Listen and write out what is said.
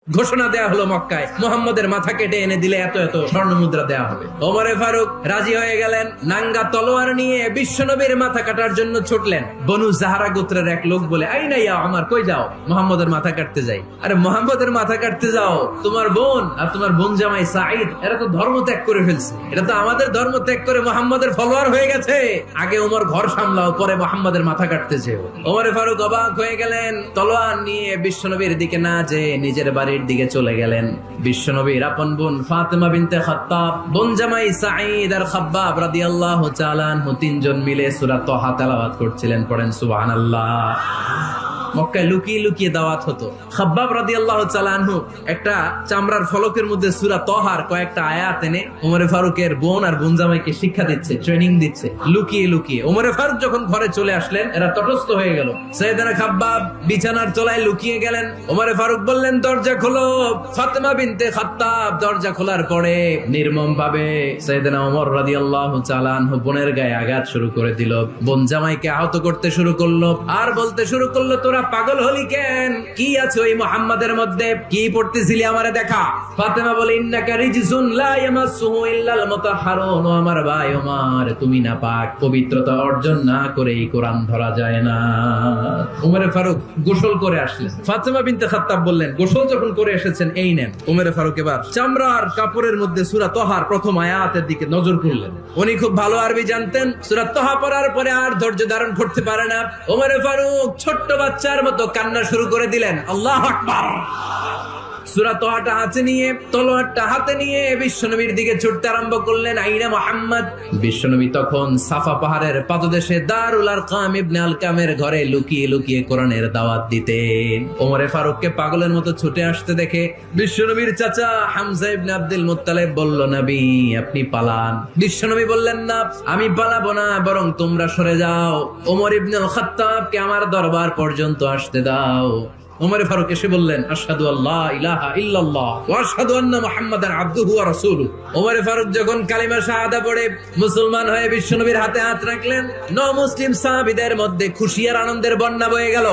ঘোষণা দেয়া হলো মক্কায়, মুহাম্মদের মাথা কেটে এনে দিলে এত এত স্বর্ণ মুদ্রা দেয়া হবে। ওমরে ফারুক রাজি হয়ে গেলেন, নাঙ্গা তলোয়ার নিয়ে বিশ্বনবীর মাথা কাটার জন্য ছুটলেন। বনু জাহারা গোত্রের এক লোক বলে, আই না ইয়া আমার, কই যাও? মুহাম্মদের মাথা কাটতে যাই। আরে মুহাম্মদের মাথা কাটতে যাও? তোমার বোন আর তোমার বোন জামাই সাঈদ এরা তো ধর্ম ত্যাগ করে ফেলছে, এটা তো আমাদের ধর্ম ত্যাগ করে মুহাম্মদের ফলোয়ার হয়ে গেছে। আগে ওমর ঘর সামলাও, পরে মুহাম্মদের মাথা কাটতে যেও। ওমরে ফারুক অবাক হয়ে গেলেন, তলোয়ার নিয়ে বিশ্বনবীর দিকে না যেয়ে নিজের বাড়ির দিকে চলে গেলেন। বিশ্বনবীর আপন বোন ফাতেমা বিনতে খাত্তাব, বোন জামাই সাঈদ আর খাব্বাব রাদিয়াল্লাহু তাআলা আনহু তিনজন মিলে সূরা তাহা তেলাওয়াত করছিলেন। পড়েন সুবহানাল্লাহ। মক্কায় লুকিয়ে লুকিয়ে দাওয়াত হতো। খাব্বাব রাদিয়াল্লাহু তাআলা আনহু একটা চামড়ার ফলকের মধ্যে সূরা তাহার কয়েকটা আয়াত এনে ওমরে ফারুকের বোন আর বোন জামাইকে শিক্ষা দিচ্ছে, ট্রেনিং দিচ্ছে লুকিয়ে লুকিয়ে। ওমরে ফারুক যখন ঘরে চলে আসলেন, এরা তটস্থ হয়ে গেল। সাইয়েদনা খাব্বাব বিছানার তলায় লুকিয়ে গেলেন। ওমরে ফারুক বললেন, দরজা খোলো। ফাতেমা বিনতে খাত্তাব দরজা খোলার পরে নির্মম ভাবে সাইয়েদনা ওমর রাদিয়াল্লাহু তাআলা আনহু বোনের গায়ে আঘাত শুরু করে দিল। বোন জামাইকে আহত করতে শুরু করলো আর বলতে শুরু করলো, তোরা পাগল হলি কেন? কি আছে ওই মুহাম্মাদের মধ্যে? কি পড়তেছিলি আমারে দেখা? ফাতেমা বলে, ইন্নাকা রিজসুন লা ইয়ামাসসুহু ইল্লাল মুতাহহারুন। ও আমার ভাই ওমর, তুমি নাপাক, পবিত্রতা অর্জন না করে এই কোরআন ধরা যায় না। ওমরে ফারুক গোসল করে আসলেন। ফাতেমা বিনতে খাত্তাব বললেন, গোসল যখন করে এসেছেন, এই নেন। ওমরে ফারুক এবার চামড়ার কাপড়ের মধ্যে সূরা তাহার প্রথম আয়াতের দিকে নজর করলেন। উনি খুব ভালো আরবি জানতেন। সূরা তাহা পড়ার পরে আর ধৈর্য ধারণ করতে পারে না। ওমরে ফারুক ছোট্ট বাচ্চার মতো কান্না শুরু করে দিলেন। আল্লাহু আকবার। সূরা তাহাটা হাতে নিয়ে, তলোয়ারটা হাতে নিয়ে বিশ্বনবীর দিকে ছুটতে আরম্ভ করলেন। আইনা মুহাম্মদ। বিশ্বনবী তখন সাফা পাহাড়ের পাদদেশে দারুল আরকাম ইবনে আলকামের ঘরে লুকিয়ে লুকিয়ে কোরআনের দাওয়াত দিতেন। ওমরে ফারুককে পাগলের মতো ছুটে আসতে দেখে বিশ্বনবীর চাচা হামজা ইবনে আব্দুল মুত্তালিব বলল, নবী আপনি পালান। বিশ্বনবী বললেন, না আমি পালাবো না, বরং তোমরা সরে যাও। ওমর ইবনে আল খাত্তাবকে আমার দরবার পর্যন্ত আসতে দাও। ওমরে ফারুক এসে বললেন, আশহাদু আল্লা ইলাহা ইল্লাল্লাহ ওয়া আশহাদু আন্না মুহাম্মাদান আবদুহু ওয়া রাসূলুহু। ওমরে ফারুক যখন কালিমা শাহাদা পড়ে মুসলমান হয়ে বিশ্বনবীর হাতে হাত রাখলেন, নও মুসলিম সাহাবীদের মধ্যে খুশি আর আনন্দের বন্যা বয়ে গেল।